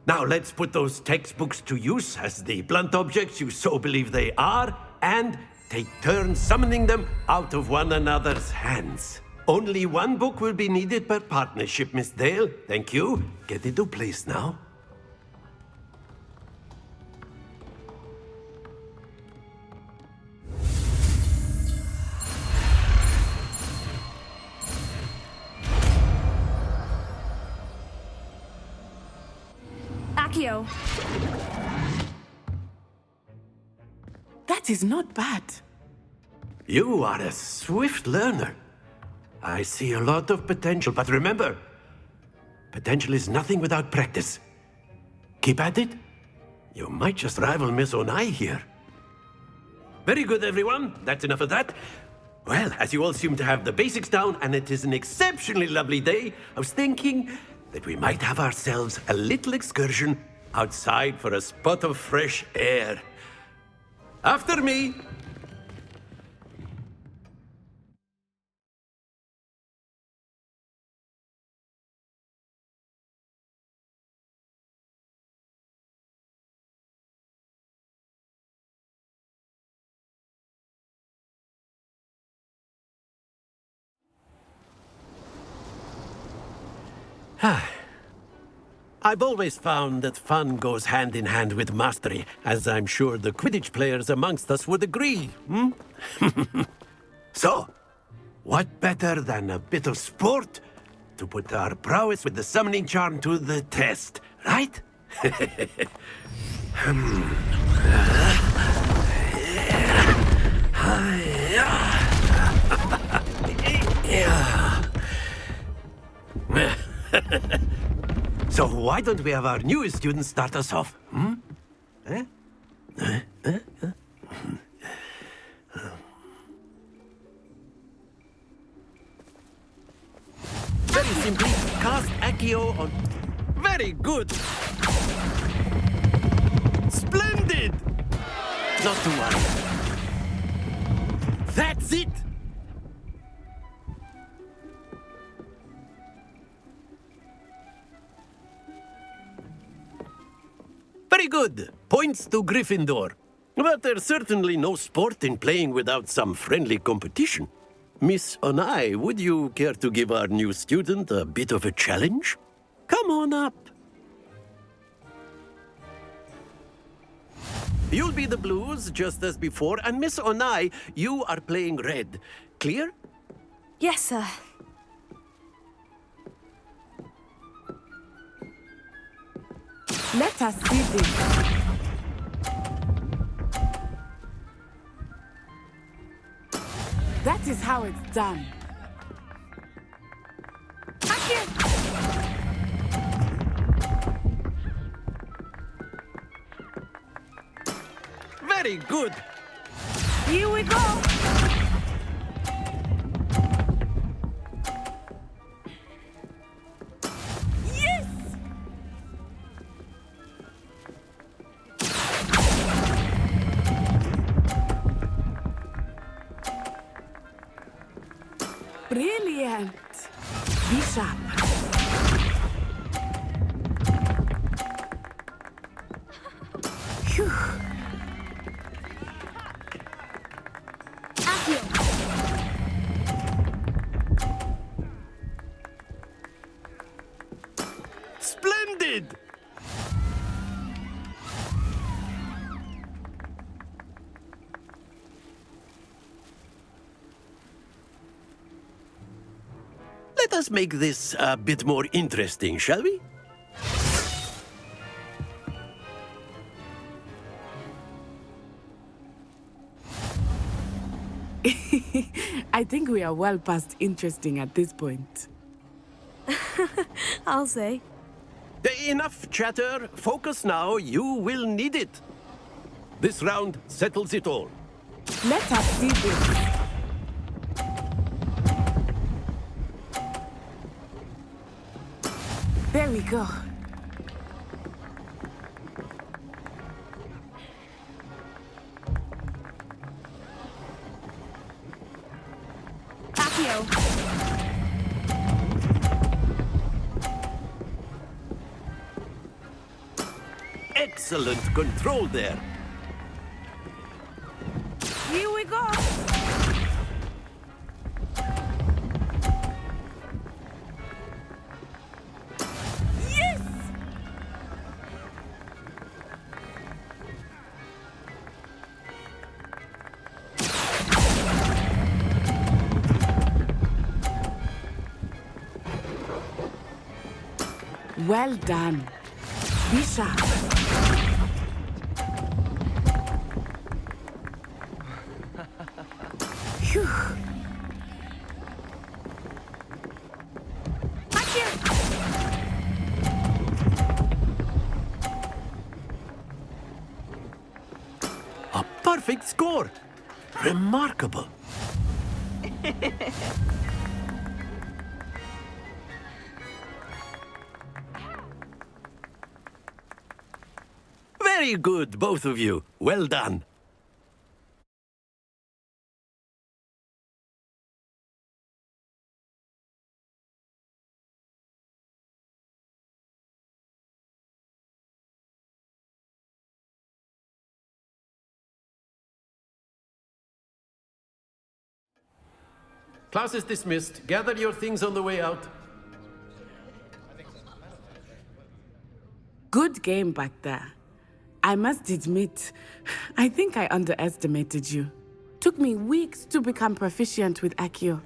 Now let's put those textbooks to use as the blunt objects you so believe they are, and take turns summoning them out of one another's hands. Only one book will be needed per partnership, Miss Dale. Thank you. Get into place now. Accio. That is not bad. You are a swift learner. I see a lot of potential, but remember, potential is nothing without practice. Keep at it. You might just rival Miss Onai here. Very good, everyone. That's enough of that. Well, as you all seem to have the basics down, and it is an exceptionally lovely day, I was thinking that we might have ourselves a little excursion outside for a spot of fresh air. After me. I've always found that fun goes hand in hand with mastery, as I'm sure the Quidditch players amongst us would agree, So, what better than a bit of sport to put our prowess with the summoning charm to the test, right? So why don't we have our newest student start us off? Very simply, cast Accio on... Very good! Splendid! Not to worry. That's it! Very good. Points to Gryffindor. But there's certainly no sport in playing without some friendly competition. Miss Onai, would you care to give our new student a bit of a challenge? Come on up. You'll be the blues, just as before, and Miss Onai, you are playing red. Clear? Yes, sir. Let us see this. That is how it's done. Very good. Here we go. Yes! Brilliant. Be sharp. Phew. Splendid! Let us make this a bit more interesting, shall we? I think we are well past interesting at this point. I'll say. Enough chatter. Focus now. You will need it. This round settles it all. Let us see this. There we go. Accio. Excellent control there. Here we go. Yes! Well done. Be sharp. Phew. A perfect score. Remarkable. Very good, both of you. Well done. Class is dismissed. Gather your things on the way out. Good game back there. I must admit, I think I underestimated you. Took me weeks to become proficient with Accio.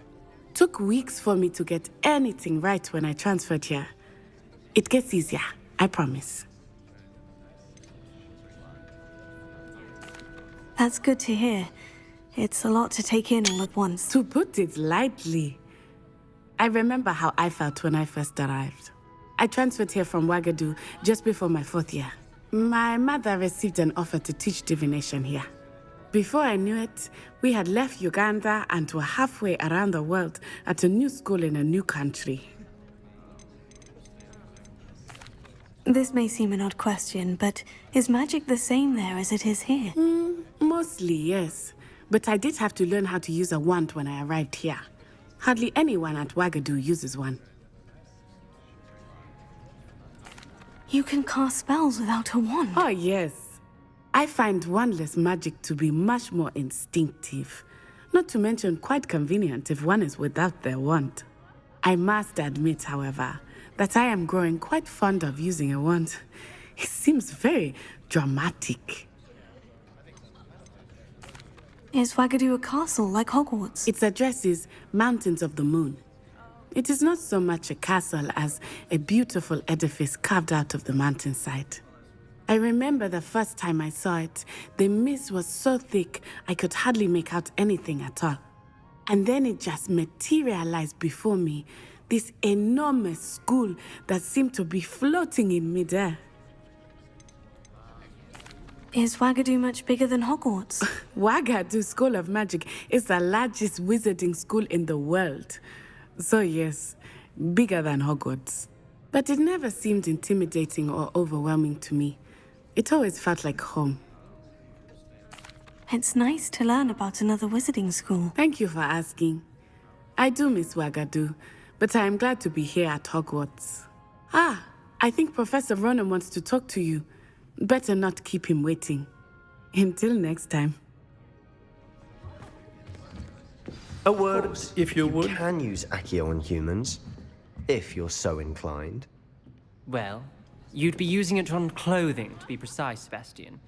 Took weeks for me to get anything right when I transferred here. It gets easier, I promise. That's good to hear. It's a lot to take in all at once. To put it lightly, I remember how I felt when I first arrived. I transferred here from Ouagadougou just before my 4th year. My mother received an offer to teach divination here. Before I knew it, we had left Uganda and were halfway around the world at a new school in a new country. This may seem an odd question, but is magic the same there as it is here? Mostly, yes. But I did have to learn how to use a wand when I arrived here. Hardly anyone at Ouagadougou uses one. You can cast spells without a wand? Oh, yes. I find wandless magic to be much more instinctive. Not to mention quite convenient if one is without their wand. I must admit, however, that I am growing quite fond of using a wand. It seems very dramatic. Is Ouagadougou a castle like Hogwarts? Its address is Mountains of the Moon. It is not so much a castle as a beautiful edifice carved out of the mountainside. I remember the first time I saw it, the mist was so thick I could hardly make out anything at all. And then it just materialized before me, this enormous school that seemed to be floating in midair. Is Ouagadougou much bigger than Hogwarts? Ouagadougou School of Magic is the largest wizarding school in the world. So yes, bigger than Hogwarts. But it never seemed intimidating or overwhelming to me. It always felt like home. It's nice to learn about another wizarding school. Thank you for asking. I do miss Ouagadougou, but I am glad to be here at Hogwarts. Ah, I think Professor Ronan wants to talk to you. Better not keep him waiting. Until next time. A word, if you would. You can use Accio on humans, if you're so inclined. Well, you'd be using it on clothing, to be precise, Sebastian.